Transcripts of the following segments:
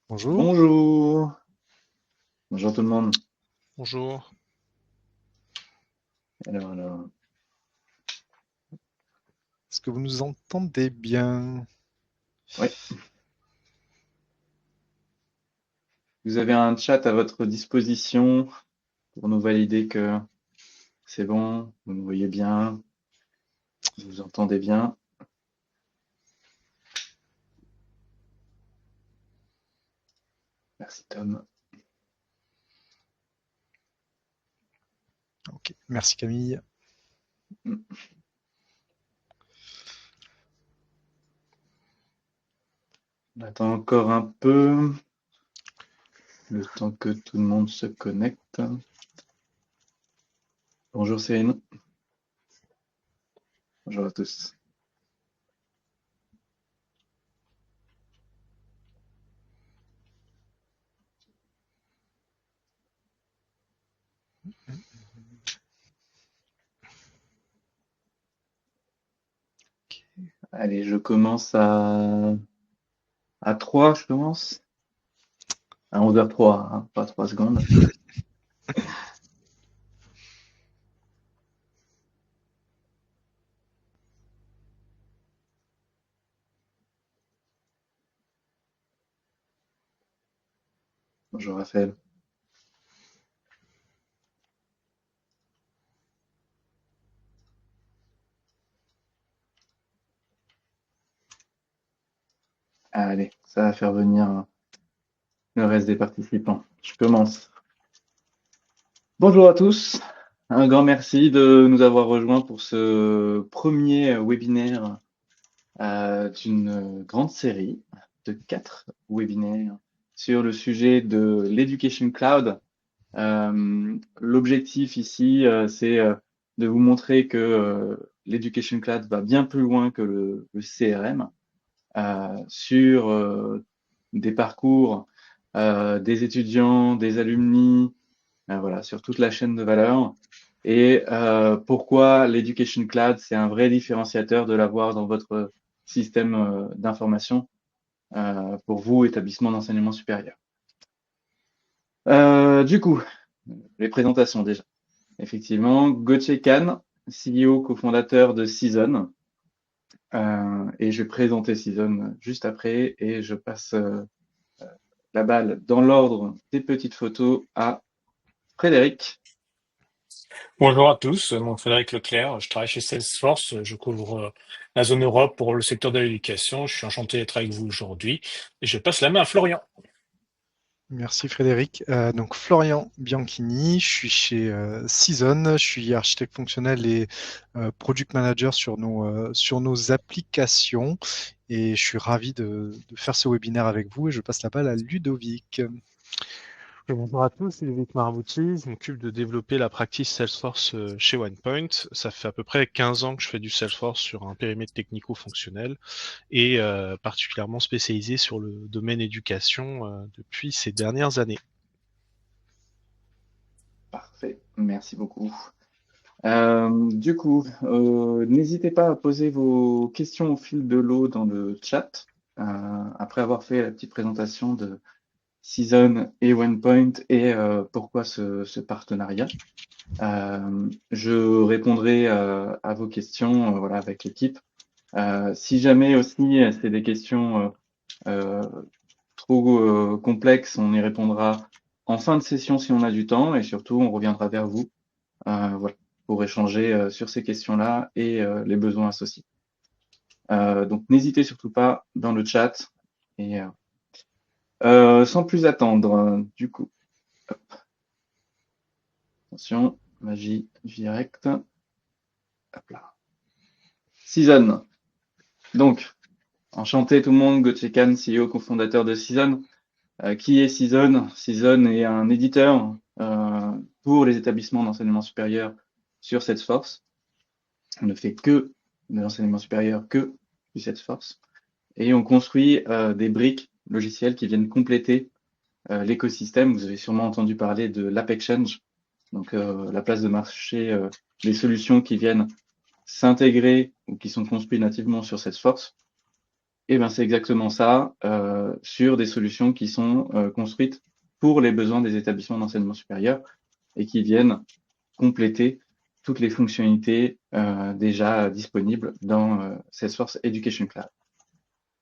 Bonjour. Bonjour. Bonjour tout le monde. Bonjour. Alors, Est-ce que vous nous entendez bien? oui, vous avez un chat à votre disposition pour nous valider que c'est bon, vous nous voyez bien, vous nous entendez bien. Merci Tom. Ok, merci Camille. On attend encore un peu, le temps que tout le monde se connecte. Bonjour Céline. Bonjour à tous. Allez, je commence à 3, je commence. À 11h03, hein, pas 3 secondes. Bonjour Raphaël. Allez, ça va faire venir le reste des participants. Je commence. Bonjour à tous, un grand merci de nous avoir rejoints pour ce premier webinaire d'une grande série de 4 webinaires sur le sujet de l'Education Cloud. L'objectif ici, c'est de vous montrer que l'Education Cloud va bien plus loin que le CRM sur des parcours des étudiants, des alumni, voilà, sur toute la chaîne de valeur. Et pourquoi l'Education Cloud, c'est un vrai différenciateur de l'avoir dans votre système d'information pour vous, établissement d'enseignement supérieur. Du coup, les présentations déjà. Effectivement, Gauthier Kahn, CEO, cofondateur de Season. Et je vais présenter Season juste après et je passe la balle dans l'ordre des petites photos à Frédéric. Bonjour à tous, mon Frédéric Leclerc, je travaille chez Salesforce, je couvre la zone Europe pour le secteur de l'éducation, je suis enchanté d'être avec vous aujourd'hui et je passe la main à Florian. Merci Frédéric. Donc Florian Bianchini, je suis chez Season, je suis architecte fonctionnel et product manager sur nos applications et je suis ravi de faire ce webinaire avec vous et je passe la balle à Ludovic. Bonjour à tous, c'est Ludovic Marabouti. Je m'occupe de développer la practice Salesforce chez OnePoint. Ça fait à peu près 15 ans que je fais du Salesforce sur un périmètre technico-fonctionnel et particulièrement spécialisé sur le domaine éducation depuis ces dernières années. Parfait, merci beaucoup. Du coup, n'hésitez pas à poser vos questions au fil de l'eau dans le chat. Après avoir fait la petite présentation de Season et OnePoint et pourquoi ce partenariat. Je répondrai à vos questions voilà, avec l'équipe. Si jamais aussi c'est des questions trop complexes, on y répondra en fin de session si on a du temps et surtout on reviendra vers vous voilà, pour échanger sur ces questions-là et les besoins associés. Donc n'hésitez surtout pas dans le chat et sans plus attendre, du coup, hop. Attention, magie directe. Hop là. Season. Donc, enchanté tout le monde, Gauthier Kahn, CEO, cofondateur de Season. Qui est Season? Season est un éditeur pour les établissements d'enseignement supérieur sur Salesforce. On ne fait que de l'enseignement supérieur, que du Salesforce. Et on construit des briques logicielles qui viennent compléter l'écosystème. Vous avez sûrement entendu parler de l'App Exchange, donc la place de marché des solutions qui viennent s'intégrer ou qui sont construites nativement sur Salesforce. Et ben c'est exactement ça, sur des solutions qui sont construites pour les besoins des établissements d'enseignement supérieur et qui viennent compléter toutes les fonctionnalités déjà disponibles dans Salesforce Education Cloud.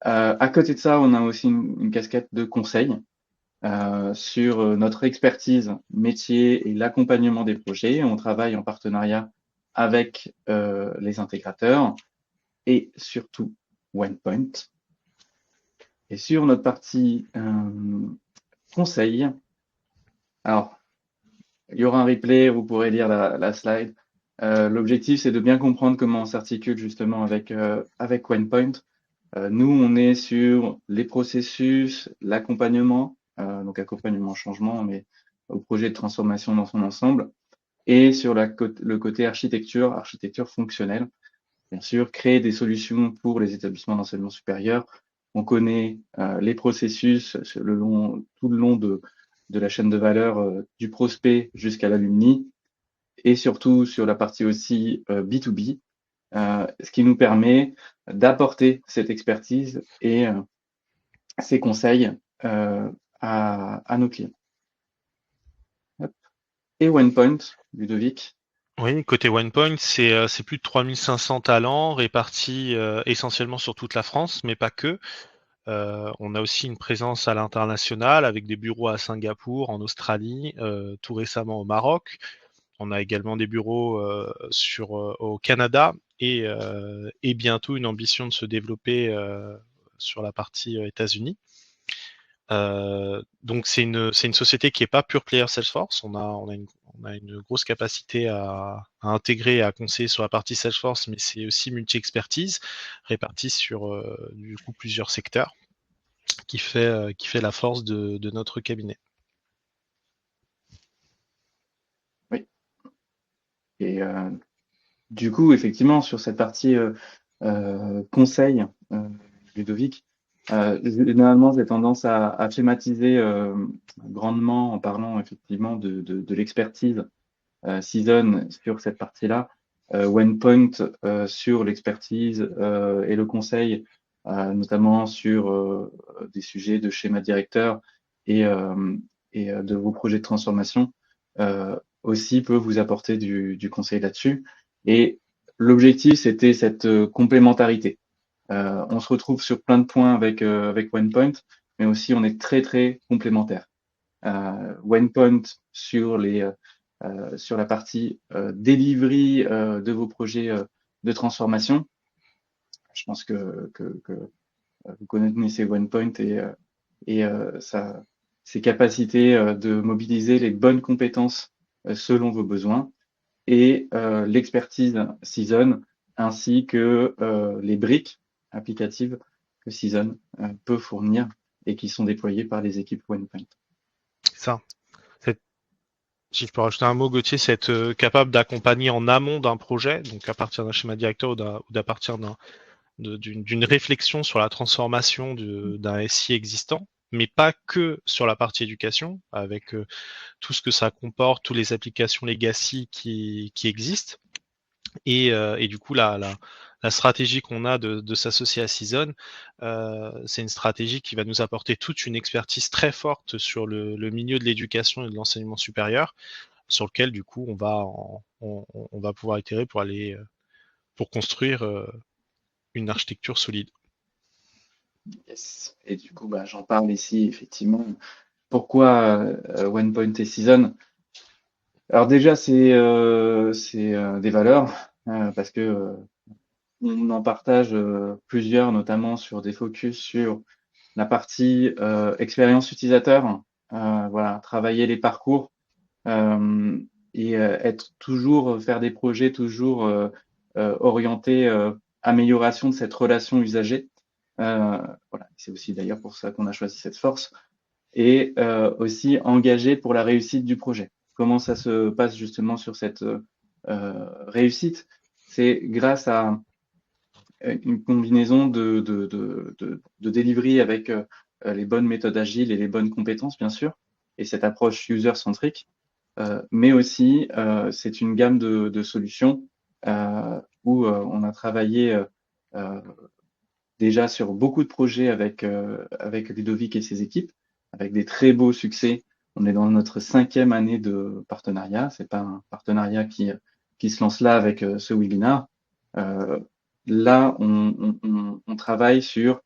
À côté de ça, on a aussi une casquette de conseil sur notre expertise métier et l'accompagnement des projets. On travaille en partenariat avec les intégrateurs et surtout OnePoint. Et sur notre partie conseil, alors il y aura un replay, vous pourrez lire la slide. L'objectif, c'est de bien comprendre comment on s'articule justement avec OnePoint. Nous, on est sur les processus, l'accompagnement, donc accompagnement changement, mais au projet de transformation dans son ensemble, et sur le côté architecture fonctionnelle. Bien sûr, créer des solutions pour les établissements d'enseignement supérieur. On connaît les processus tout le long de la chaîne de valeur du prospect jusqu'à l'alumni, et surtout sur la partie aussi B2B, ce qui nous permet d'apporter cette expertise et ces conseils à nos clients. Hop. Et OnePoint, Ludovic. Oui, côté OnePoint, c'est plus de 3500 talents répartis essentiellement sur toute la France, mais pas que. On a aussi une présence à l'international avec des bureaux à Singapour, en Australie, tout récemment au Maroc. On a également des bureaux au Canada et bientôt une ambition de se développer sur la partie États-Unis. Donc c'est une société qui est pas pure player Salesforce. On a une grosse capacité à intégrer et à conseiller sur la partie Salesforce, mais c'est aussi multi-expertise répartie sur du coup plusieurs secteurs qui fait la force de notre cabinet. Oui. Et du coup, effectivement, sur cette partie conseil, Ludovic, généralement, j'ai tendance à schématiser grandement en parlant effectivement de l'expertise Season sur cette partie-là, OnePoint sur l'expertise et le conseil, notamment sur des sujets de schéma directeur et de vos projets de transformation, aussi peut vous apporter du conseil là-dessus. Et l'objectif, c'était cette complémentarité. On se retrouve sur plein de points avec OnePoint, mais aussi on est très très complémentaires. OnePoint sur la partie delivery de vos projets de transformation. Je pense que vous connaissez OnePoint et ses capacités de mobiliser les bonnes compétences selon vos besoins et l'expertise Season ainsi que les briques applicatives que Season peut fournir et qui sont déployées par les équipes OnePoint. Ça. Si je peux rajouter un mot, Gauthier, c'est être capable d'accompagner en amont d'un projet, donc à partir d'un schéma directeur ou à partir d'une réflexion sur la transformation d'un SI existant, mais pas que sur la partie éducation, avec tout ce que ça comporte, toutes les applications legacy qui existent. Et du coup, la stratégie qu'on a de s'associer à Season, c'est une stratégie qui va nous apporter toute une expertise très forte sur le milieu de l'éducation et de l'enseignement supérieur, sur lequel du coup on va pouvoir itérer pour construire une architecture solide. Yes. Et du coup, j'en parle ici effectivement. Pourquoi OnePoint et Season? Alors déjà, c'est des valeurs parce que on en partage plusieurs, notamment sur des focus sur la partie expérience utilisateur. Voilà, travailler les parcours et être toujours faire des projets toujours orientés amélioration de cette relation usager. Voilà, c'est aussi d'ailleurs pour ça qu'on a choisi cette force et aussi engagé pour la réussite du projet. Comment ça se passe justement sur cette réussite? C'est grâce à une combinaison de delivery avec les bonnes méthodes agiles et les bonnes compétences, bien sûr, et cette approche user-centrique, mais aussi c'est une gamme de solutions où on a travaillé déjà sur beaucoup de projets avec Ludovic et ses équipes, avec des très beaux succès. On est dans notre 5e année de partenariat. C'est pas un partenariat qui se lance là avec ce webinar. Là, on travaille sur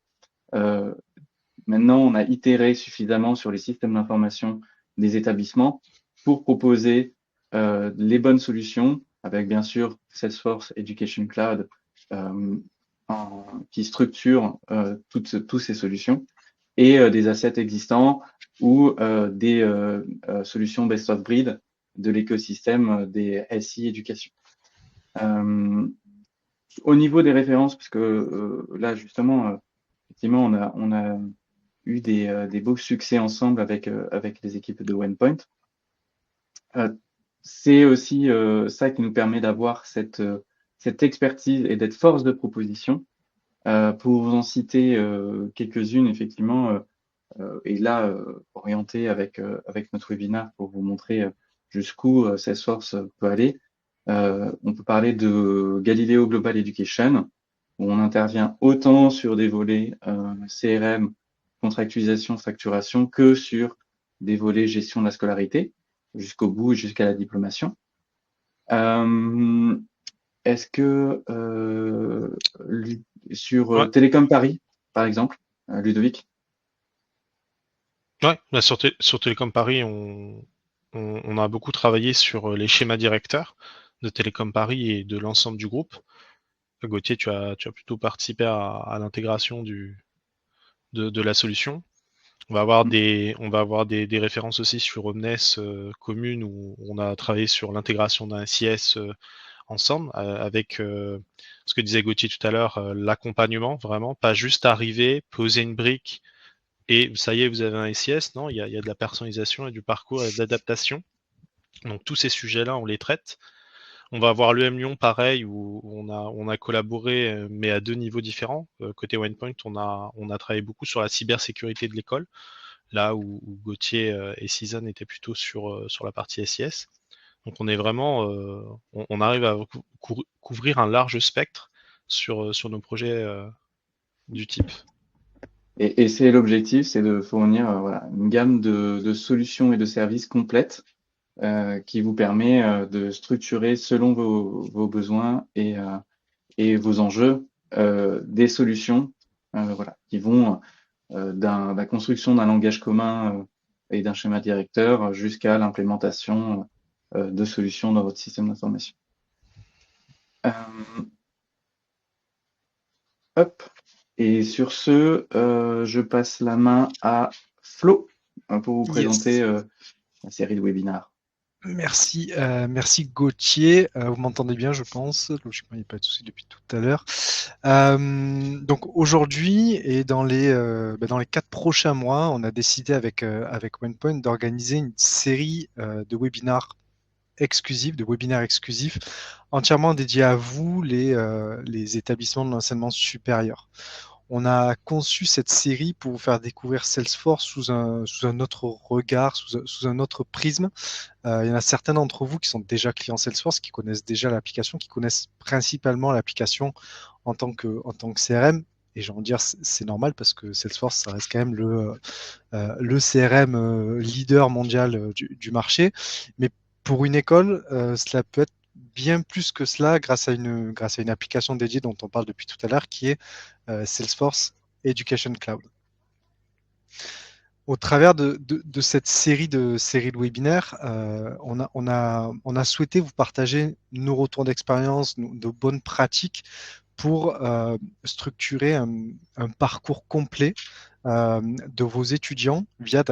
maintenant, on a itéré suffisamment sur les systèmes d'information des établissements pour proposer les bonnes solutions, avec bien sûr Salesforce Education Cloud qui structure toutes ces solutions, et des assets existants ou des solutions best of breed de l'écosystème des SI éducation. Au niveau des références, parce que là justement, effectivement, on a eu des beaux succès ensemble avec les équipes de OnePoint. C'est aussi ça qui nous permet d'avoir cette expertise et d'être force de proposition. Pour vous en citer quelques-unes, effectivement, et là, orienté avec notre webinaire pour vous montrer jusqu'où Salesforce peut aller. On peut parler de Galileo Global Education, où on intervient autant sur des volets CRM, contractualisation, facturation, que sur des volets gestion de la scolarité, jusqu'au bout, jusqu'à la diplomation. Est-ce que sur Télécom Paris, par exemple, Ludovic? Ouais, bah sur Télécom Paris, on a beaucoup travaillé sur les schémas directeurs de Télécom Paris et de l'ensemble du groupe. Gauthier, tu as plutôt participé à l'intégration de la solution. On va avoir des références aussi sur Omnes commune où on a travaillé sur l'intégration d'un SIS ensemble avec ce que disait Gauthier tout à l'heure, l'accompagnement vraiment, pas juste arriver, poser une brique et ça y est, vous avez un SIS. Non, il y a de la personnalisation et du parcours et de l'adaptation. Donc tous ces sujets-là, on les traite. On va avoir l'EM Lyon pareil où on a collaboré mais à 2 niveaux différents. Côté OnePoint, on a travaillé beaucoup sur la cybersécurité de l'école, là où Gauthier et Season étaient plutôt sur la partie SIS. Donc on est vraiment on arrive à couvrir un large spectre sur nos projets du type. Et c'est l'objectif, c'est de fournir voilà, une gamme de solutions et de services complètes qui vous permet de structurer selon vos besoins et vos enjeux des solutions voilà, qui vont de la construction d'un langage commun et d'un schéma directeur jusqu'à l'implémentation de solutions dans votre système d'information. Hop. Et sur ce, je passe la main à Flo pour vous présenter la série de webinars. Merci, merci Gauthier. Vous m'entendez bien, je pense. Logiquement, il n'y a pas de souci depuis tout à l'heure. Donc aujourd'hui et dans les 4 prochains mois, on a décidé avec OnePoint d'organiser une série de webinaires exclusifs, entièrement dédiés à vous, les établissements de l'enseignement supérieur. On a conçu cette série pour vous faire découvrir Salesforce sous un autre regard, sous un autre prisme. Il y en a certains d'entre vous qui sont déjà clients Salesforce, qui connaissent déjà l'application, qui connaissent principalement l'application en tant que CRM. Et j'ai envie de dire, c'est normal parce que Salesforce, ça reste quand même le CRM leader mondial du marché. Mais pour une école, cela peut être bien plus que cela grâce à une application dédiée dont on parle depuis tout à l'heure, qui est Salesforce Education Cloud. Au travers de cette série de webinaires, on a souhaité vous partager nos retours d'expérience, de bonnes pratiques pour structurer un parcours complet de vos étudiants via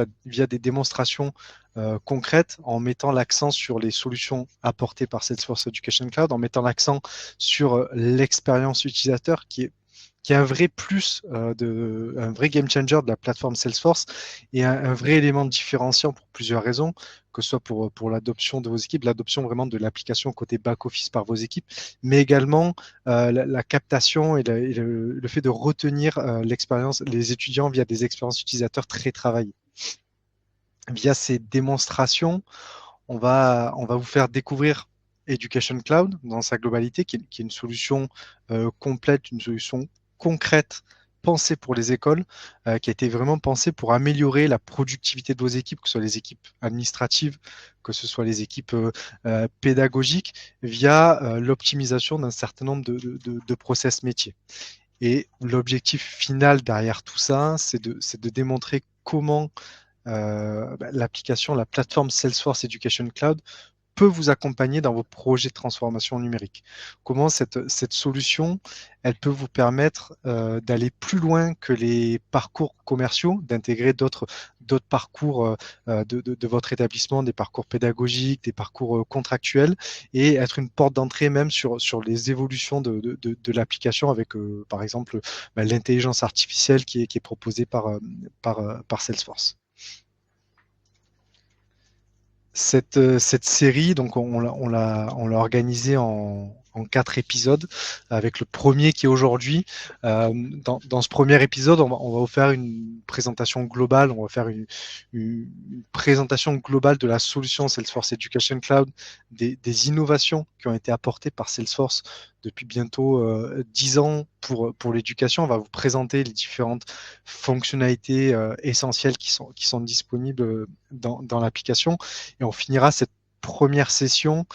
des démonstrations concrètes, en mettant l'accent sur les solutions apportées par Salesforce Education Cloud, en mettant l'accent sur l'expérience utilisateur qui est un vrai plus, un vrai game changer de la plateforme Salesforce et un vrai élément différenciant pour plusieurs raisons, que ce soit pour l'adoption de vos équipes, l'adoption vraiment de l'application côté back-office par vos équipes, mais également la captation et le fait de retenir l'expérience, les étudiants via des expériences utilisateurs très travaillées. Via ces démonstrations, on va vous faire découvrir Education Cloud dans sa globalité, qui est une solution complète, une solution concrète pensé pour les écoles, qui a été vraiment pensé pour améliorer la productivité de vos équipes, que ce soit les équipes administratives, que ce soit les équipes pédagogiques, via l'optimisation d'un certain nombre de process métiers. Et l'objectif final derrière tout ça, c'est de démontrer comment l'application, la plateforme Salesforce Education Cloud peut vous accompagner dans vos projets de transformation numérique. Comment cette solution, elle peut vous permettre d'aller plus loin que les parcours commerciaux, d'intégrer d'autres parcours de votre établissement, des parcours pédagogiques, des parcours contractuels, et être une porte d'entrée même sur les évolutions de l'application avec, par exemple, l'intelligence artificielle qui est proposée par Salesforce. Cette série, donc on l'a organisée en 4 épisodes, avec le premier qui est aujourd'hui. Dans ce premier épisode, on va vous faire une présentation globale, on va faire une présentation globale de la solution Salesforce Education Cloud, des innovations qui ont été apportées par Salesforce depuis bientôt 10 ans pour l'éducation. On va vous présenter les différentes fonctionnalités essentielles qui sont disponibles dans l'application. Et on finira cette première session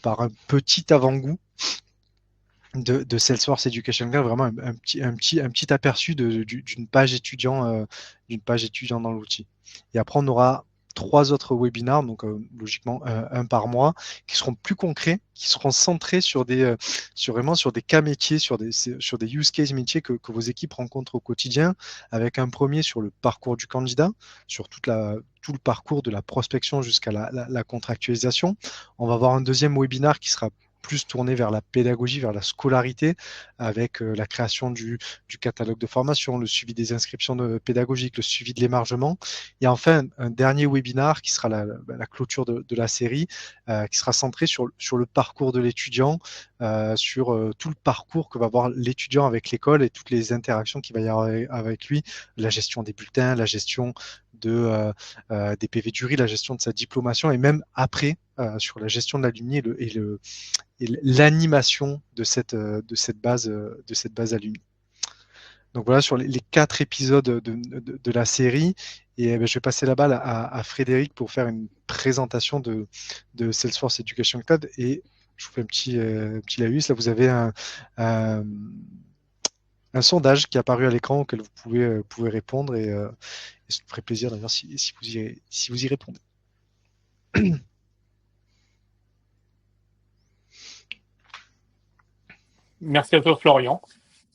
par un petit avant-goût de Salesforce Education Cloud, vraiment un petit aperçu d'une page étudiant dans l'outil. Et après, on aura 3 autres webinars, donc logiquement un par mois, qui seront plus concrets, qui seront centrés sur des cas métiers, sur des use case métiers que vos équipes rencontrent au quotidien, avec un premier sur le parcours du candidat, sur tout le parcours de la prospection jusqu'à la contractualisation. On va avoir un deuxième webinar qui sera plus tourné vers la pédagogie, vers la scolarité, avec la création du catalogue de formation, le suivi des inscriptions pédagogiques, le suivi de l'émargement. Et enfin, un dernier webinar qui sera la clôture de la série, qui sera centré sur le parcours de l'étudiant, sur tout le parcours que va avoir l'étudiant avec l'école et toutes les interactions qu'il va y avoir avec lui, la gestion des bulletins, la gestion des PV de jury, la gestion de sa diplomation, et même après, sur la gestion de l'alumni et l'animation de cette base alumni. Donc voilà sur les 4 épisodes de la série. Et je vais passer la balle à Frédéric pour faire une présentation de Salesforce Education Cloud. Et je vous fais un petit laïus. Là, vous avez un sondage qui est apparu à l'écran auquel vous pouvez répondre. Et ça me ferait plaisir d'ailleurs si vous y répondez. Merci à toi, Florian.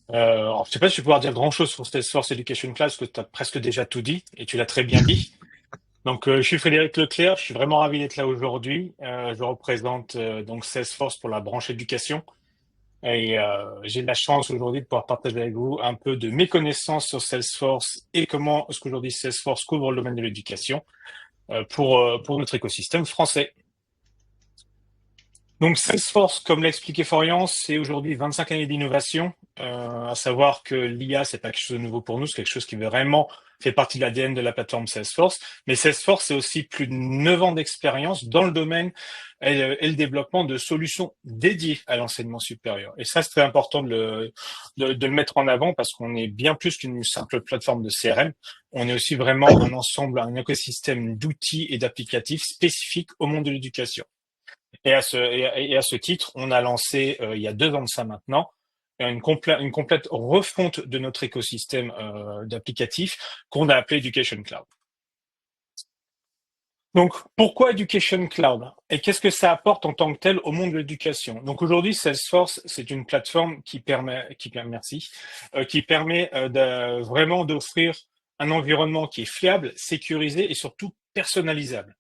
Alors, je ne sais pas si je vais pouvoir dire grand-chose sur Salesforce Education Cloud, parce que tu as presque déjà tout dit, et tu l'as très bien dit. Donc, je suis Frédéric Leclerc, je suis vraiment ravi d'être là aujourd'hui. Je représente donc Salesforce pour la branche éducation. Et j'ai de la chance aujourd'hui de pouvoir partager avec vous un peu de mes connaissances sur Salesforce et comment est-ce qu'aujourd'hui Salesforce couvre le domaine de l'éducation pour notre écosystème français. Donc Salesforce, comme l'a expliqué Florian, c'est aujourd'hui 25 années d'innovation, à savoir que l'IA, c'est pas quelque chose de nouveau pour nous, c'est quelque chose qui vraiment fait partie de l'ADN de la plateforme Salesforce. Mais Salesforce, c'est aussi plus de 9 ans d'expérience dans le domaine et le développement de solutions dédiées à l'enseignement supérieur. Et ça, c'est très important de le mettre en avant parce qu'on est bien plus qu'une simple plateforme de CRM. On est aussi vraiment un ensemble, un écosystème d'outils et d'applicatifs spécifiques au monde de l'éducation. Et à ce titre, on a lancé, il y a 2 ans de ça maintenant, une complète refonte de notre écosystème d'applicatifs qu'on a appelé Education Cloud. Donc, pourquoi Education Cloud? Et qu'est-ce que ça apporte en tant que tel au monde de l'éducation? Donc aujourd'hui, Salesforce, c'est une plateforme qui permet vraiment d'offrir un environnement qui est fiable, sécurisé et surtout personnalisable.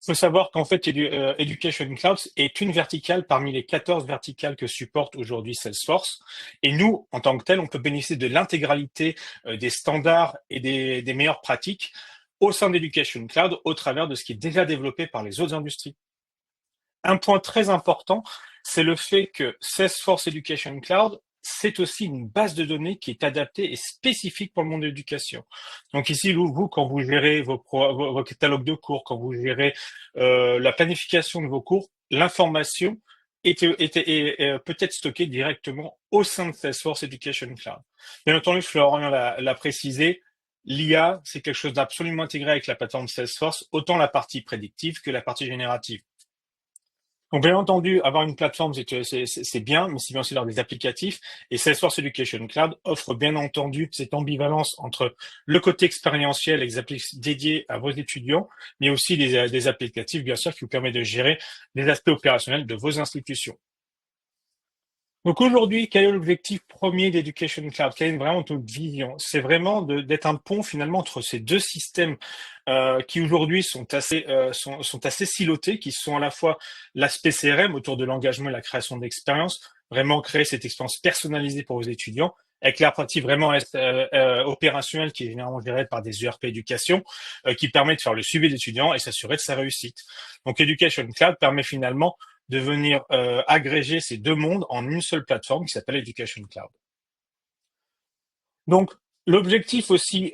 Il faut savoir qu'en fait, Education Cloud est une verticale parmi les 14 verticales que supporte aujourd'hui Salesforce. Et nous, en tant que tel, on peut bénéficier de l'intégralité des standards et des meilleures pratiques au sein d'Education Cloud au travers de ce qui est déjà développé par les autres industries. Un point très important, c'est le fait que Salesforce Education Cloud, c'est aussi une base de données qui est adaptée et spécifique pour le monde de l'éducation. Donc ici, vous, quand vous gérez vos catalogues de cours, quand vous gérez la planification de vos cours, l'information peut être stocké directement au sein de Salesforce Education Cloud. Bien entendu, Florian l'a précisé, l'IA, c'est quelque chose d'absolument intégré avec la plateforme Salesforce, autant la partie prédictive que la partie générative. Donc, bien entendu, avoir une plateforme, c'est bien, mais c'est bien aussi d'avoir des applicatifs. Et Salesforce Education Cloud offre bien entendu cette ambivalence entre le côté expérientiel, les applicatifs dédiés à vos étudiants, mais aussi des applicatifs, bien sûr, qui vous permettent de gérer les aspects opérationnels de vos institutions. Donc aujourd'hui, quel est l'objectif premier d'Education Cloud? Quelle est vraiment notre vision? C'est vraiment d'être un pont finalement entre ces deux systèmes qui aujourd'hui sont assez silotés, qui sont à la fois l'aspect CRM autour de l'engagement et la création d'expériences, vraiment créer cette expérience personnalisée pour vos étudiants, avec la partie vraiment opérationnelle qui est généralement gérée par des ERP éducation, qui permet de faire le suivi d'étudiants et s'assurer de sa réussite. Donc Education Cloud permet finalement de venir agréger ces deux mondes en une seule plateforme qui s'appelle Education Cloud. Donc, l'objectif aussi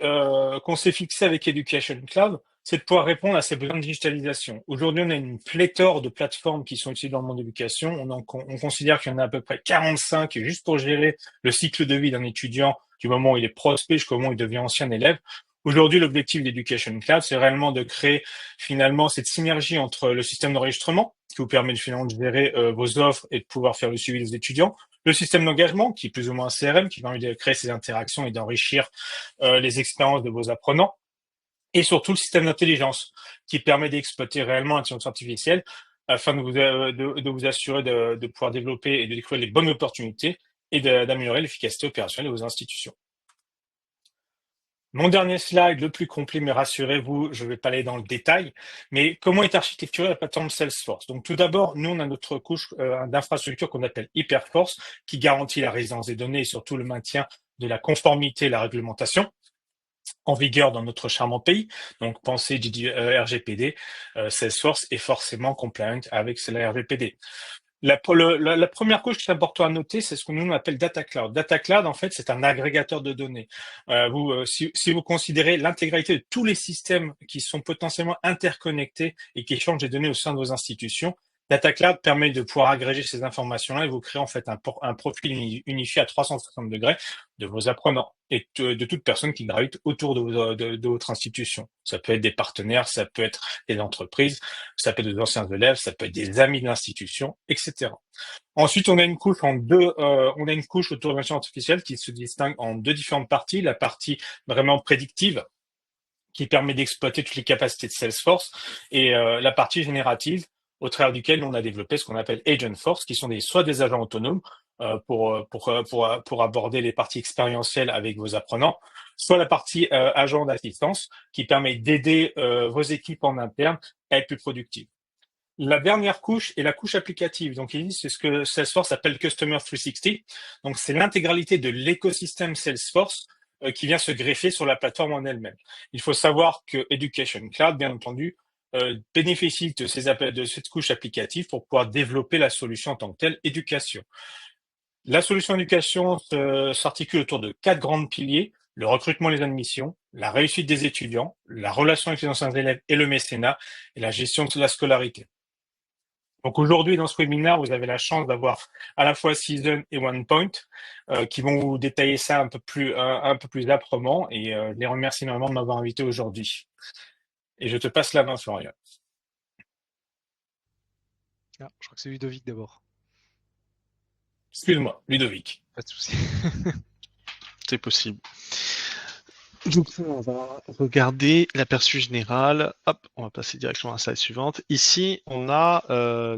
qu'on s'est fixé avec Education Cloud, c'est de pouvoir répondre à ces besoins de digitalisation. Aujourd'hui, on a une pléthore de plateformes qui sont utilisées dans le monde de l'éducation. On considère qu'il y en a à peu près 45 juste pour gérer le cycle de vie d'un étudiant du moment où il est prospect jusqu'au moment où il devient ancien élève. Aujourd'hui, l'objectif d'Education Cloud, c'est réellement de créer finalement cette synergie entre le système d'enregistrement, qui vous permet finalement de gérer vos offres et de pouvoir faire le suivi des étudiants, le système d'engagement, qui est plus ou moins un CRM, qui permet de créer ces interactions et d'enrichir les expériences de vos apprenants, et surtout le système d'intelligence, qui permet d'exploiter réellement l'intelligence artificielle afin de vous assurer de pouvoir développer et de découvrir les bonnes opportunités et d'améliorer l'efficacité opérationnelle de vos institutions. Mon dernier slide, le plus complet, mais rassurez-vous, je ne vais pas aller dans le détail, mais comment est architecturée la plateforme Salesforce? Donc tout d'abord, nous, on a notre couche d'infrastructure qu'on appelle Hyperforce, qui garantit la résidence des données et surtout le maintien de la conformité et la réglementation en vigueur dans notre charmant pays. Donc pensez RGPD, Salesforce est forcément compliant avec la RGPD. La première couche qui est importante à noter, c'est ce que nous appelle Data Cloud. Data Cloud, en fait, c'est un agrégateur de données. Si vous considérez l'intégralité de tous les systèmes qui sont potentiellement interconnectés et qui échangent des données au sein de vos institutions, Data Cloud permet de pouvoir agréger ces informations-là et vous créer en fait un profil unifié à 360 degrés de vos apprenants et de toute personne qui gravite autour de votre institution. Ça peut être des partenaires, ça peut être des entreprises, ça peut être des anciens élèves, ça peut être des amis de l'institution, etc. Ensuite, on a une couche autour de l'intelligence artificielle qui se distingue en deux différentes parties. La partie vraiment prédictive, qui permet d'exploiter toutes les capacités de Salesforce, et la partie générative, au travers duquel on a développé ce qu'on appelle Agentforce, qui sont soit des agents autonomes pour aborder les parties expérientielles avec vos apprenants, soit la partie agent d'assistance, qui permet d'aider vos équipes en interne à être plus productives. La dernière couche est la couche applicative. Donc, c'est ce que Salesforce appelle Customer 360. Donc, c'est l'intégralité de l'écosystème Salesforce qui vient se greffer sur la plateforme en elle-même. Il faut savoir que Education Cloud, bien entendu, bénéficie de cette couche applicative pour pouvoir développer la solution en tant que telle, éducation. La solution éducation s'articule autour de 4 grands piliers: le recrutement et les admissions, la réussite des étudiants, la relation avec les anciens élèves et le mécénat, et la gestion de la scolarité. Donc aujourd'hui, dans ce webinaire, vous avez la chance d'avoir à la fois Season et OnePoint qui vont vous détailler ça un peu plus âprement, et je les remercie énormément de m'avoir invité aujourd'hui. Et je te passe la main, Florian. Ah, je crois que c'est Ludovic d'abord. Excuse-moi, Ludovic. Pas de souci. C'est possible. Donc, on va regarder l'aperçu général. Hop, on va passer directement à la slide suivante. Ici, on a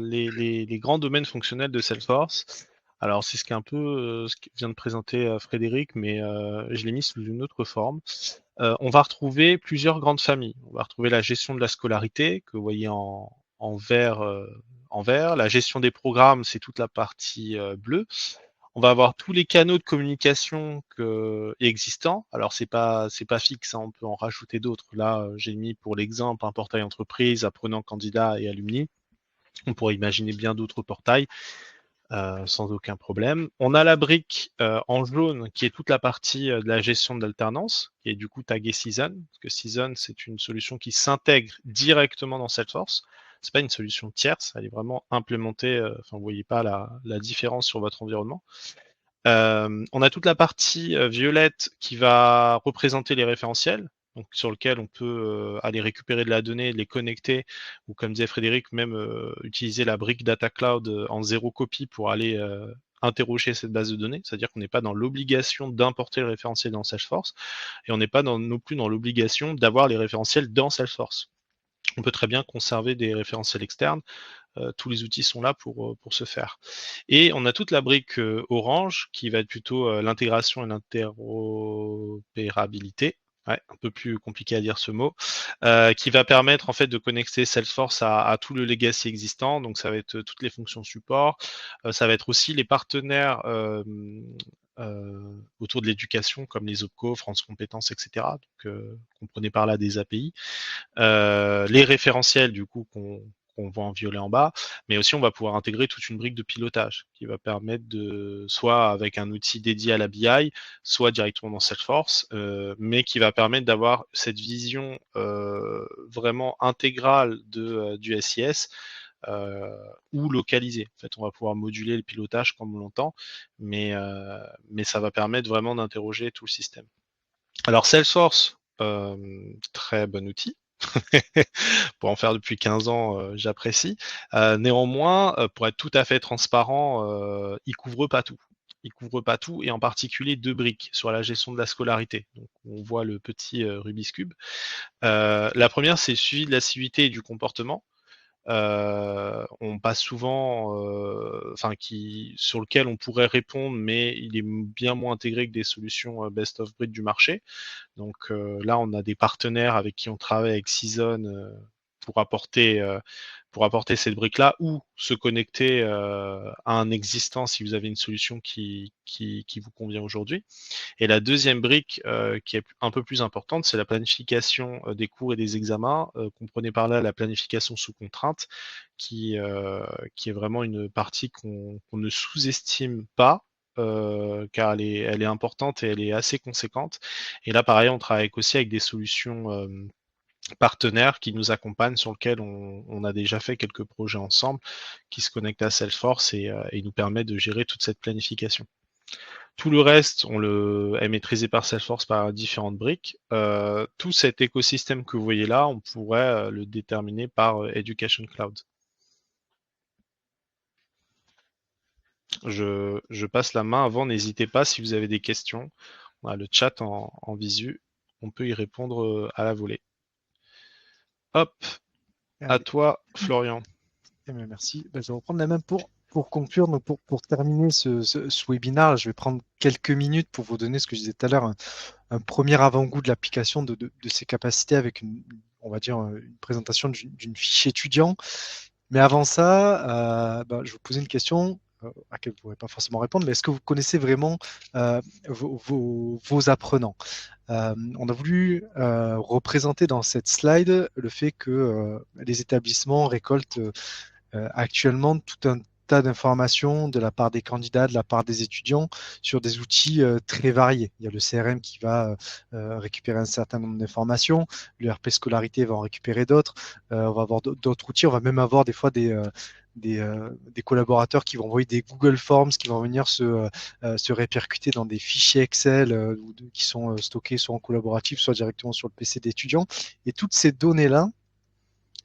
les grands domaines fonctionnels de Salesforce. Alors, c'est ce qui est un peu ce que vient de présenter Frédéric, mais je l'ai mis sous une autre forme. On va retrouver plusieurs grandes familles. On va retrouver la gestion de la scolarité, que vous voyez en vert. La gestion des programmes, c'est toute la partie bleue. On va avoir tous les canaux de communication existants. Alors, c'est pas fixe, hein, on peut en rajouter d'autres. Là, j'ai mis pour l'exemple un portail entreprise, apprenants, candidats et alumni. On pourrait imaginer bien d'autres portails sans aucun problème. On a la brique en jaune qui est toute la partie de la gestion de l'alternance, qui est du coup taguée Season, parce que Season, c'est une solution qui s'intègre directement dans Salesforce. C'est pas une solution tierce, elle est vraiment implémentée. Enfin, vous voyez pas la différence sur votre environnement. On a toute la partie violette qui va représenter les référentiels, donc sur lequel on peut aller récupérer de la donnée, les connecter, ou comme disait Frédéric, même utiliser la brique Data Cloud en 0 copie pour aller interroger cette base de données. C'est-à-dire qu'on n'est pas dans l'obligation d'importer le référentiel dans Salesforce, et on n'est pas non plus dans l'obligation d'avoir les référentiels dans Salesforce. On peut très bien conserver des référentiels externes. Tous les outils sont là pour ce faire. Et on a toute la brique orange qui va être plutôt l'intégration et l'interopérabilité. Ouais, un peu plus compliqué à dire ce mot, qui va permettre en fait de connecter Salesforce à tout le legacy existant. Donc ça va être toutes les fonctions support, ça va être aussi les partenaires autour de l'éducation comme les OPCO, France Compétences, etc. Donc comprenez par là des API, les référentiels du coup qu'on voit en violet en bas, mais aussi on va pouvoir intégrer toute une brique de pilotage qui va permettre de, soit avec un outil dédié à la BI, soit directement dans Salesforce, mais qui va permettre d'avoir cette vision vraiment intégrale du SIS, ou localisée. En fait, on va pouvoir moduler le pilotage comme on l'entend, mais ça va permettre vraiment d'interroger tout le système. Alors Salesforce, très bon outil. Pour en faire depuis 15 ans, j'apprécie. Néanmoins, pour être tout à fait transparent, il couvre pas tout. Il couvre pas tout, et en particulier 2 briques sur la gestion de la scolarité. Donc on voit le petit Rubik's Cube. La première, c'est le suivi de l'assiduité et du comportement. On passe souvent, sur lequel on pourrait répondre, mais il est bien moins intégré que des solutions best of breed du marché. Donc là, on a des partenaires avec qui on travaille avec Season pour apporter cette brique-là, ou se connecter à un existant si vous avez une solution qui vous convient aujourd'hui. Et la deuxième brique qui est un peu plus importante, c'est la planification des cours et des examens. Comprenez par là la planification sous contrainte, qui est vraiment une partie qu'on ne sous-estime pas, car elle est importante et elle est assez conséquente. Et là, pareil, on travaille aussi avec des solutions partenaires qui nous accompagnent, sur lequel on a déjà fait quelques projets ensemble, qui se connectent à Salesforce et nous permet de gérer toute cette planification. Tout le reste, est maîtrisé par Salesforce par différentes briques. Tout cet écosystème que vous voyez là, on pourrait le déterminer par Education Cloud. Je passe la main avant, n'hésitez pas si vous avez des questions. On a le chat en visu, on peut y répondre à la volée. Hop, à toi Florian. Eh bien, merci. Ben, je vais reprendre la main pour conclure, donc pour terminer ce webinaire. Je vais prendre quelques minutes pour vous donner ce que je disais tout à l'heure, un premier avant-goût de l'application de ses capacités avec on va dire une présentation d'une fiche étudiant. Mais avant ça, je vais vous poser une question à laquelle vous ne pourrez pas forcément répondre, mais est-ce que vous connaissez vraiment vos apprenants? On a voulu représenter dans cette slide le fait que les établissements récoltent actuellement tout un tas d'informations de la part des candidats, de la part des étudiants, sur des outils très variés. Il y a le CRM qui va récupérer un certain nombre d'informations, le RP Scolarité va en récupérer d'autres, on va avoir d'autres outils, on va même avoir des fois des collaborateurs qui vont envoyer des Google Forms qui vont venir se répercuter dans des fichiers Excel qui sont stockés soit en collaboratif, soit directement sur le PC d'étudiants. Et toutes ces données-là,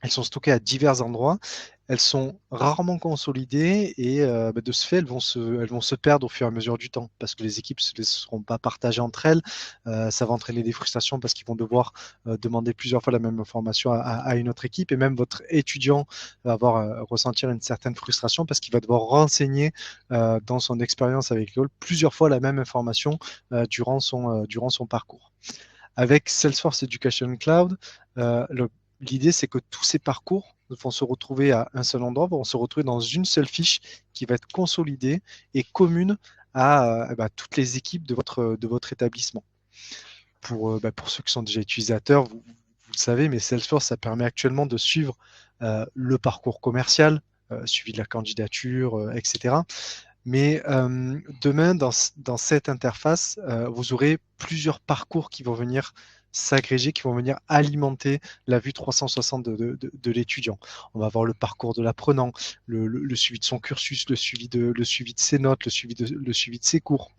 elles sont stockées à divers endroits, elles sont rarement consolidées et de ce fait, elles vont se perdre au fur et à mesure du temps parce que les équipes ne seront pas partagées entre elles. Ça va entraîner des frustrations parce qu'ils vont devoir demander plusieurs fois la même information à une autre équipe, et même votre étudiant va ressentir une certaine frustration parce qu'il va devoir renseigner dans son expérience avec l'école plusieurs fois la même information durant son parcours. Avec Salesforce Education Cloud, l'idée, c'est que tous ces parcours vont se retrouver à un seul endroit, vont se retrouver dans une seule fiche qui va être consolidée et commune à toutes les équipes de votre établissement. Pour ceux qui sont déjà utilisateurs, vous le savez, mais Salesforce, ça permet actuellement de suivre le parcours commercial, suivi de la candidature, etc. Mais demain, dans cette interface, vous aurez plusieurs parcours qui vont venir s'agréger, qui vont venir alimenter la vue 360 de l'étudiant. On va avoir le parcours de l'apprenant, le suivi de son cursus, le suivi de ses notes, le suivi de ses cours.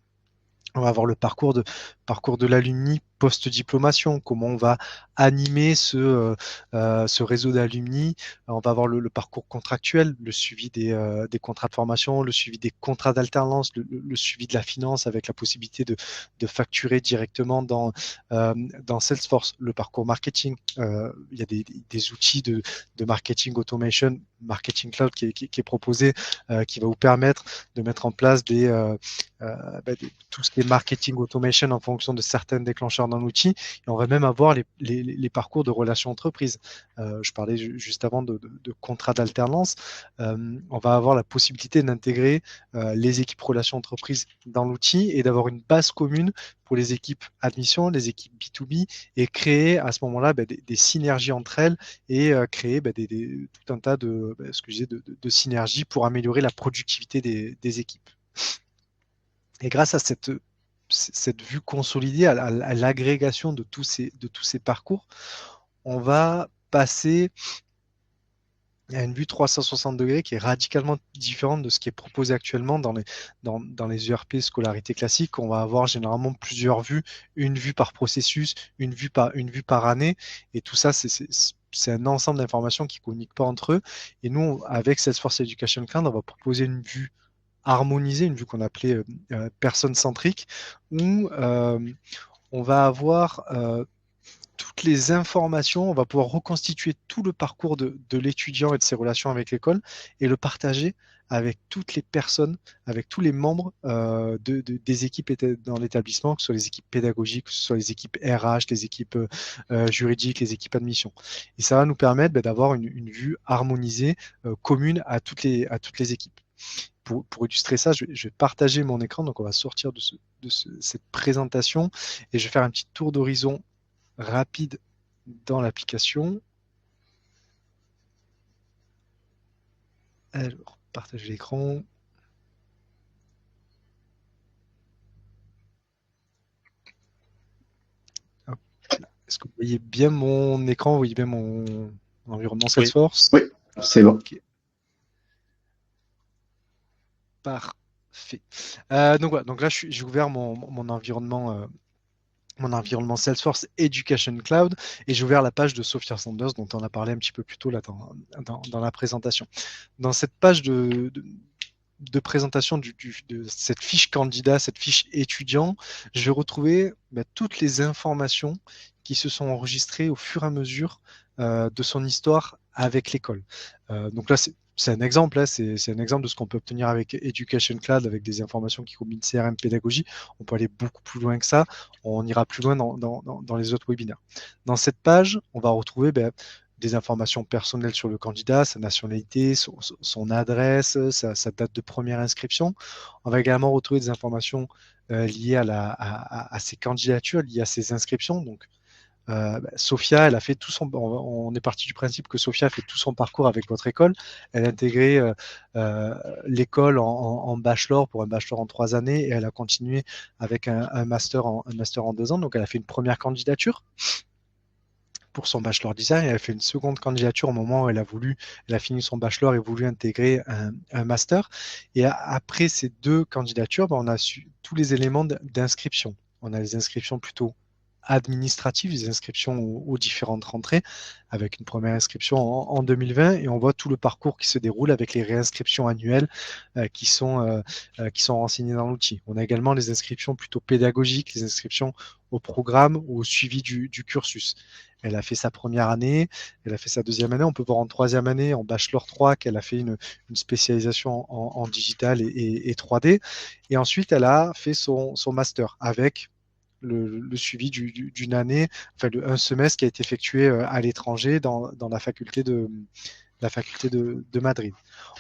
On va avoir le parcours de l'alumni post-diplomation, comment on va animer ce réseau d'alumni. On va avoir le parcours contractuel, le suivi des contrats de formation, le suivi des contrats d'alternance, le suivi de la finance avec la possibilité de facturer directement dans Salesforce, le parcours marketing. Il y a des outils de marketing automation, marketing cloud qui est proposé, qui va vous permettre de mettre en place tout ce qui est marketing automation en fonction de certains déclencheurs dans l'outil. Et on va même avoir les parcours de relations entreprises. Je parlais juste avant de contrats d'alternance. On va avoir la possibilité d'intégrer les équipes relations entreprises dans l'outil et d'avoir une base commune pour les équipes admission, les équipes B2B, et créer à ce moment-là des synergies entre elles et créer tout un tas ce que je disais, de synergies pour améliorer la productivité des équipes. Et grâce à cette vue consolidée, à l'agrégation de tous ces parcours, on va passer à une vue 360 degrés qui est radicalement différente de ce qui est proposé actuellement dans les ERP scolarité classique. On va avoir généralement plusieurs vues, une vue par processus, une vue par année, et tout ça, c'est un ensemble d'informations qui ne communiquent pas entre eux. Et nous, avec Salesforce Education Cloud, on va proposer une vue harmonisée, une vue qu'on appelait personne-centrique, où on va avoir toutes les informations, on va pouvoir reconstituer tout le parcours de l'étudiant et de ses relations avec l'école et le partager avec toutes les personnes, avec tous les membres des équipes dans l'établissement, que ce soit les équipes pédagogiques, que ce soit les équipes RH, les équipes juridiques, les équipes admission. Et ça va nous permettre d'avoir une vue harmonisée, commune à toutes les équipes. Pour illustrer ça, je vais partager mon écran. Donc, on va sortir de cette présentation et je vais faire un petit tour d'horizon rapide dans l'application. Alors, partager l'écran. Est-ce que vous voyez bien mon écran? Vous voyez bien mon environnement Salesforce? Oui, c'est bon. Okay. Parfait. Donc voilà, donc là j'ai ouvert mon environnement Salesforce Education Cloud et j'ai ouvert la page de Sophia Sanders dont on a parlé un petit peu plus tôt là dans la présentation. Dans cette page de présentation de cette fiche candidat, cette fiche étudiant, je vais retrouver toutes les informations qui se sont enregistrées au fur et à mesure de son histoire avec l'école. Donc là, c'est un exemple, c'est un exemple de ce qu'on peut obtenir avec Education Cloud, avec des informations qui combinent CRM pédagogie. On peut aller beaucoup plus loin que ça. On ira plus loin dans les autres webinaires. Dans cette page, on va retrouver des informations personnelles sur le candidat, sa nationalité, son adresse, sa date de première inscription. On va également retrouver des informations liées à ses candidatures, liées à ses inscriptions. Donc, Sophia, elle a fait tout son. On est parti du principe que Sophia a fait tout son parcours avec votre école. Elle a intégré l'école en bachelor pour un bachelor en 3 années et elle a continué avec un master en 2 ans. Donc, elle a fait une première candidature pour son bachelor design. Elle a fait une seconde candidature au moment où elle a fini son bachelor et voulu intégrer un master. Et après ces 2 candidatures, on a tous les éléments d'inscription. On a les inscriptions plutôt administratives, les inscriptions aux différentes rentrées, avec une première inscription en 2020, et on voit tout le parcours qui se déroule avec les réinscriptions annuelles qui sont renseignées dans l'outil. On a également les inscriptions plutôt pédagogiques, les inscriptions au programme ou au suivi du cursus. Elle a fait sa première année, elle a fait sa deuxième année. On peut voir en troisième année, en Bachelor 3, qu'elle a fait une spécialisation en digital et 3D. Et ensuite, elle a fait son master avec le suivi d'une année, enfin un semestre qui a été effectué à l'étranger dans la faculté de Madrid.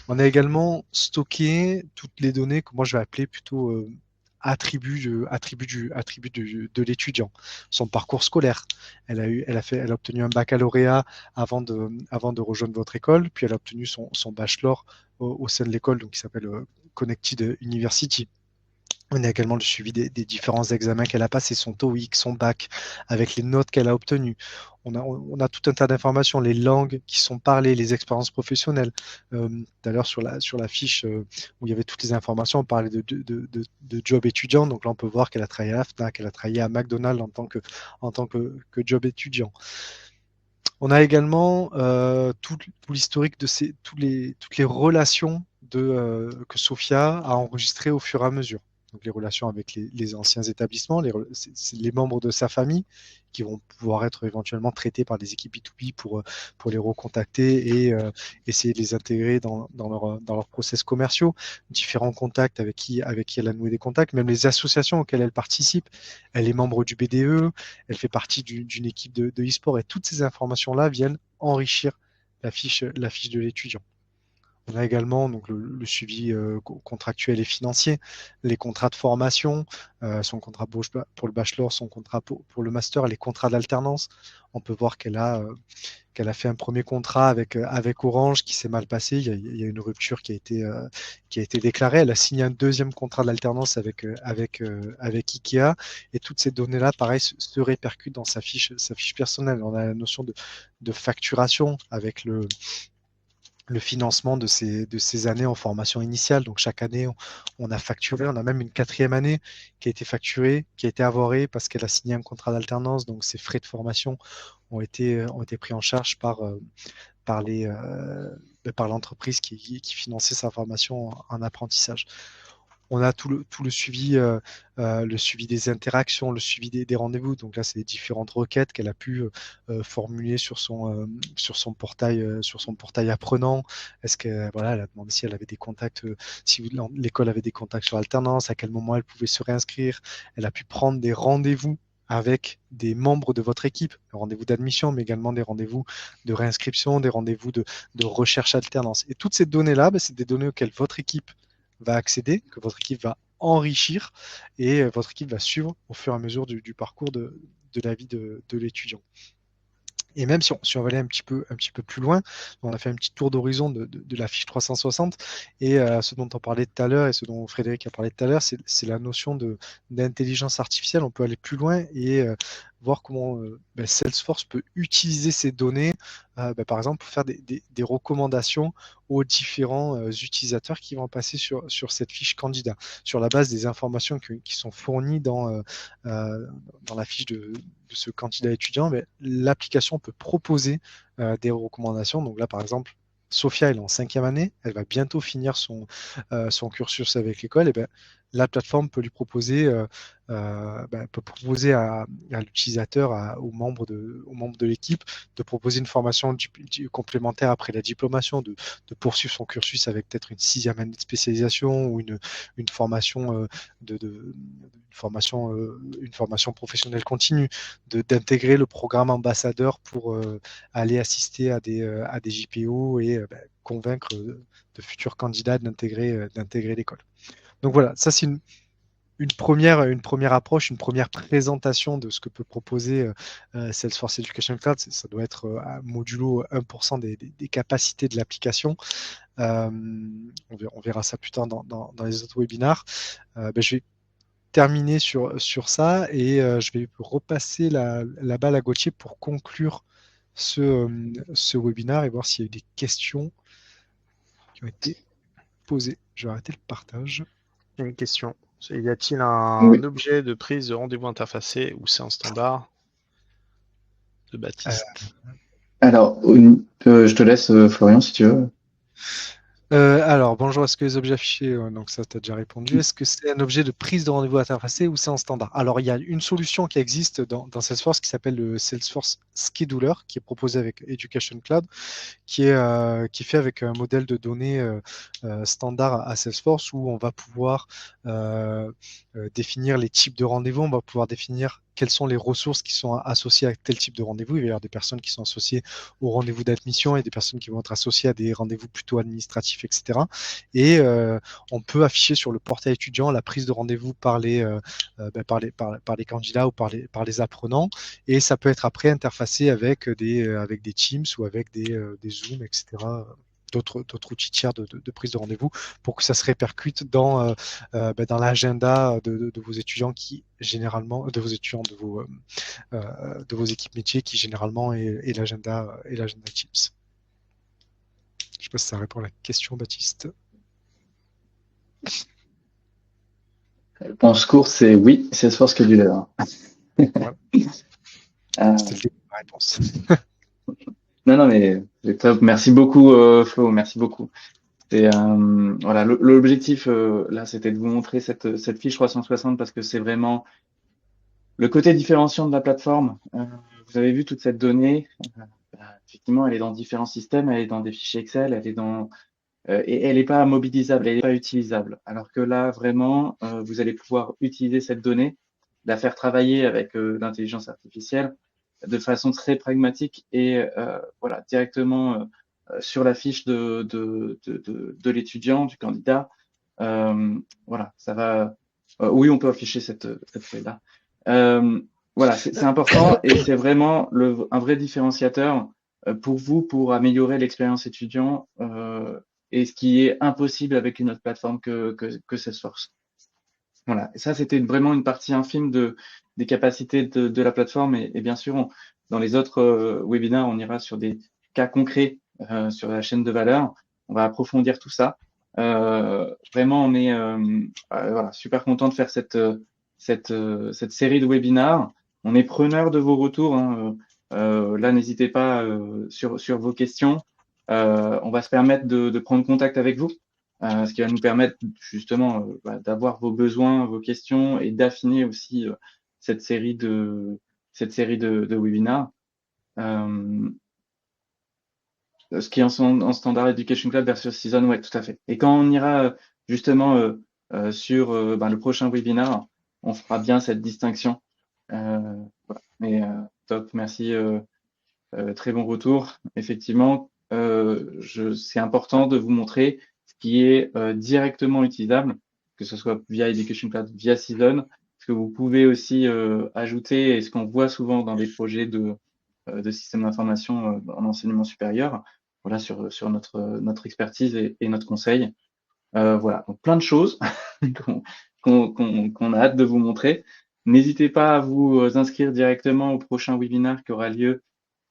On a également stocké toutes les données que moi je vais appeler plutôt attributs de l'étudiant, son parcours scolaire. Elle a obtenu un baccalauréat avant de rejoindre votre école, puis elle a obtenu son bachelor au sein de l'école, donc qui s'appelle Connected University. On a également le suivi des différents examens qu'elle a passés, son TOEIC, son bac, avec les notes qu'elle a obtenues. On a tout un tas d'informations, les langues qui sont parlées, les expériences professionnelles. D'ailleurs, sur la fiche où il y avait toutes les informations, on parlait de job étudiant. Donc là, on peut voir qu'elle a travaillé à la FNAC, qu'elle a travaillé à McDonald's en tant que job étudiant. On a également tout l'historique de toutes les relations que Sophia a enregistrées au fur et à mesure. Donc les relations avec les anciens établissements, c'est les membres de sa famille qui vont pouvoir être éventuellement traités par des équipes B2B pour les recontacter et essayer de les intégrer dans leurs process commerciaux, différents contacts avec qui elle a noué des contacts, même les associations auxquelles elle participe. Elle est membre du BDE, elle fait partie d'une équipe de e-sport et toutes ces informations-là viennent enrichir la fiche de l'étudiant. On a également donc, le suivi contractuel et financier, les contrats de formation, son contrat pour le bachelor, son contrat pour le master, les contrats d'alternance. On peut voir qu'elle a fait un premier contrat avec Orange qui s'est mal passé. Il y a une rupture qui a été déclarée. Elle a signé un deuxième contrat d'alternance avec Ikea. Et toutes ces données-là, pareil, se répercutent dans sa fiche personnelle. On a la notion de facturation avec le financement de ces années en formation initiale. Donc chaque année, on a facturé, on a même une 4e année qui a été facturée, qui a été avorée parce qu'elle a signé un contrat d'alternance. Donc ces frais de formation ont été pris en charge par l'entreprise qui finançait sa formation en apprentissage. On a tout le suivi des interactions, le suivi des rendez-vous. Donc là, c'est les différentes requêtes qu'elle a pu formuler sur son portail apprenant. Est-ce que elle a demandé si elle avait des contacts, si l'école avait des contacts sur l'alternance, à quel moment elle pouvait se réinscrire. Elle a pu prendre des rendez-vous avec des membres de votre équipe, des rendez-vous d'admission, mais également des rendez-vous de réinscription, des rendez-vous de recherche alternance. Et toutes ces données-là, c'est des données auxquelles votre équipe va accéder, que votre équipe va enrichir et votre équipe va suivre au fur et à mesure du parcours de la vie de l'étudiant. Et même si on va aller un petit peu plus loin, on a fait un petit tour d'horizon de la fiche 360 et ce dont on parlait tout à l'heure et ce dont Frédéric a parlé tout à l'heure, c'est la notion d'intelligence artificielle. On peut aller plus loin et voir comment Salesforce peut utiliser ces données, par exemple, pour faire des recommandations aux différents utilisateurs qui vont passer sur cette fiche candidat, sur la base des informations qui sont fournies dans la fiche de ce candidat étudiant. L'application peut proposer des recommandations. Donc là, par exemple, Sophia, elle est en 5e année, elle va bientôt finir son cursus avec l'école, et la plateforme peut lui proposer, à l'utilisateur, aux membres de l'équipe, de proposer une formation complémentaire après la diplomation, de poursuivre son cursus avec peut-être une 6e année de spécialisation ou une formation une formation professionnelle continue, d'intégrer le programme ambassadeur pour aller assister à des JPO et convaincre de futurs candidats d'intégrer l'école. Donc voilà, ça c'est une première approche, une première présentation de ce que peut proposer Salesforce Education Cloud. Ça doit être modulo 1% des capacités de l'application. On verra ça plus tard dans les autres webinars. Je vais terminer sur ça et je vais repasser la balle à Gauthier pour conclure ce webinaire et voir s'il y a eu des questions qui ont été posées. Je vais arrêter le partage. Une question. Y a-t-il un objet de prise de rendez-vous interfacé ou c'est un standard de Baptiste? Alors, je te laisse, Florian, si tu veux. Alors, bonjour, est-ce que les objets affichés, donc ça tu as déjà répondu, est-ce que c'est un objet de prise de rendez-vous interfacé ou c'est en standard? Alors, il y a une solution qui existe dans Salesforce qui s'appelle le Salesforce Scheduler, qui est proposé avec Education Cloud, qui est fait avec un modèle de données standard à Salesforce où on va pouvoir définir les types de rendez-vous, on va pouvoir définir quelles sont les ressources qui sont associées à tel type de rendez-vous. Il va y avoir des personnes qui sont associées au rendez-vous d'admission et des personnes qui vont être associées à des rendez-vous plutôt administratifs, etc. Et on peut afficher sur le portail étudiant la prise de rendez-vous par les candidats ou par les apprenants. Et ça peut être après interfacé avec des Teams ou avec des Zoom, etc. d'autres outils tiers de prise de rendez-vous pour que ça se répercute dans l'agenda de vos étudiants qui généralement, de vos étudiants, de vos équipes métiers qui généralement est l'agenda Teams. Je sais pas si ça répond à la question, Baptiste. La réponse courte, c'est oui, Salesforce Scheduler. Voilà. C'était la réponse. Non, mais c'est top. Merci beaucoup, Flo. Merci beaucoup. Voilà, l'objectif là, c'était de vous montrer cette fiche 360 parce que c'est vraiment le côté différenciant de la plateforme. Vous avez vu toute cette donnée. Effectivement, elle est dans différents systèmes, elle est dans des fichiers Excel, elle est dans et elle n'est pas mobilisable, elle n'est pas utilisable. Alors que là, vraiment, vous allez pouvoir utiliser cette donnée, la faire travailler avec l'intelligence artificielle de façon très pragmatique et voilà, directement sur la fiche de l'étudiant, du candidat. Voilà, ça va. Oui, on peut afficher cette feuille-là. Voilà, c'est important et c'est vraiment un vrai différenciateur pour vous pour améliorer l'expérience étudiant et ce qui est impossible avec une autre plateforme que Salesforce. Voilà, et ça c'était vraiment une partie infime des capacités de la plateforme et bien sûr dans les autres webinaires on ira sur des cas concrets sur la chaîne de valeur. On va approfondir tout ça. Vraiment on est voilà, super content de faire cette série de webinaires. On est preneur de vos retours. Hein. Là n'hésitez pas sur vos questions. On va se permettre de prendre contact avec vous. Ce qui va nous permettre justement d'avoir vos besoins, vos questions et d'affiner aussi cette série de webinaires. Ce qui est en Standard Education Club versus Season, ouais, tout à fait. Et quand on ira justement sur le prochain webinaire, on fera bien cette distinction. Voilà. Mais top, merci. Très bon retour. Effectivement, c'est important de vous montrer ce qui est directement utilisable, que ce soit via Education Cloud, via Season, ce que vous pouvez aussi ajouter, et ce qu'on voit souvent dans des projets de système d'information en enseignement supérieur, voilà, sur notre expertise et notre conseil. Voilà, donc plein de choses qu'on a hâte de vous montrer. N'hésitez pas à vous inscrire directement au prochain webinaire qui aura lieu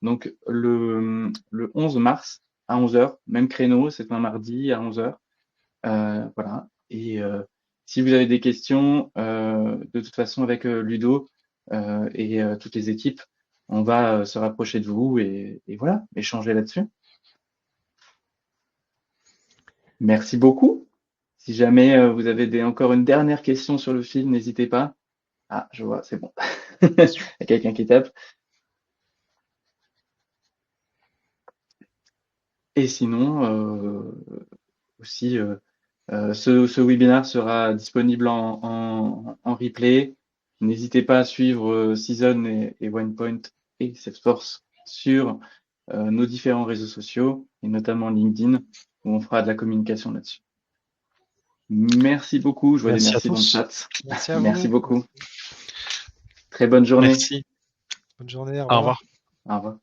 donc le 11 mars à 11h, même créneau, c'est un mardi à 11h. Voilà. Et si vous avez des questions, de toute façon avec Ludo et toutes les équipes, on va se rapprocher de vous et voilà, échanger là-dessus. Merci beaucoup. Si jamais vous avez encore une dernière question sur le fil, n'hésitez pas. Ah, je vois, c'est bon. Il y a quelqu'un qui tape. Et sinon, aussi, ce webinaire sera disponible en replay. N'hésitez pas à suivre Season et OnePoint et Salesforce sur nos différents réseaux sociaux, et notamment LinkedIn, où on fera de la communication là-dessus. Merci beaucoup. Je vois des merci dans le chat. Merci à vous. Merci beaucoup. Très bonne journée. Merci. Bonne journée. Au revoir. Au revoir.